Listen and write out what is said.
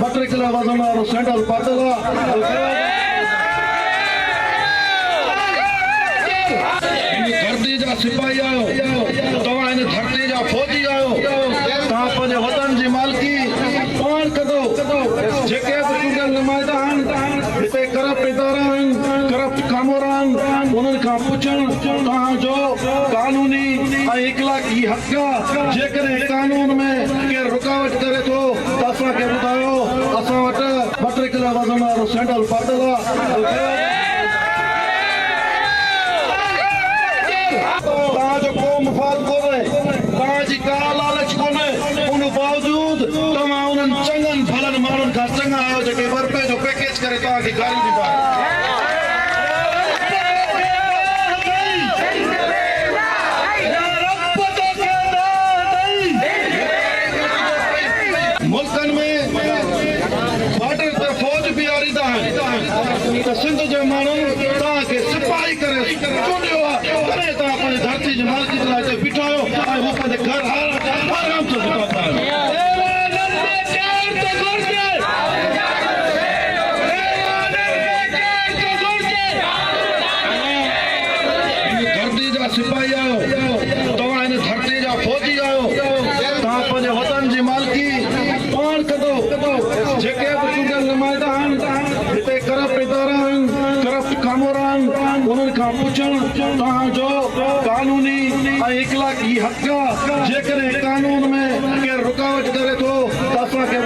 matricula वजन और central पातला धरती जा सिपाही आयो तव्हां इन धरती जा फौजी आयो तव्हां पंहिंजे वतन जी मालिकी पाण कदो जेके बि चूंडियल नुमाइंदा आहिनि हिते करप्ट इदारा आहिनि करप्ट कामोरा आहिनि उन्हनि खां पुछणु तव्हांजो कानूनी ऐं इख़लाक़ी हक़ आहे जेकॾहिं कानून में केरु रुकावट करे थो त असांखे ॿुधायो असां वटि matricula वजन और सेंट्रल पातला तव्हांजो को मुफ़ाद कोन्हे तव्हांजी का लालच कोन्हे उन बावजूद तव्हां उन्हनि चङनि भलनि माण्हुनि खां चङा आहियो जेके ॿ रुपए जो पैकेज करे तव्हांखे गारियूं ॾींदा मुल्कनि में बॉर्डर ते फौज बि आरींदा आहिनि त सिंध जे माण्हुनि तव्हांखे सिपाही करे चूंडियो आहे तॾहिं तव्हां पंहिंजी धरती जी मालिकी जे लाइ हिते बीठा आहियो ऐं हू पंहिंजे घर आराम सां बिताईंदा आहिनि धरती जा सिपाही आयो तव्हां इन धरती जा फौजी आयो तव्हां पंहिंजे वतन जी मालिकी पाण कदो जेके बि चूंडियल नुमाइंदा आहिनि हिते करप्ट इदारा आहिनि करप्ट कामोरा आहिनि उन्हनि खां पुछणु तव्हांजो कानूनी ऐं इख़लाक़ी हक़ आहे जेकॾहिं कानून में केरु रुकावट करे थो त असांखे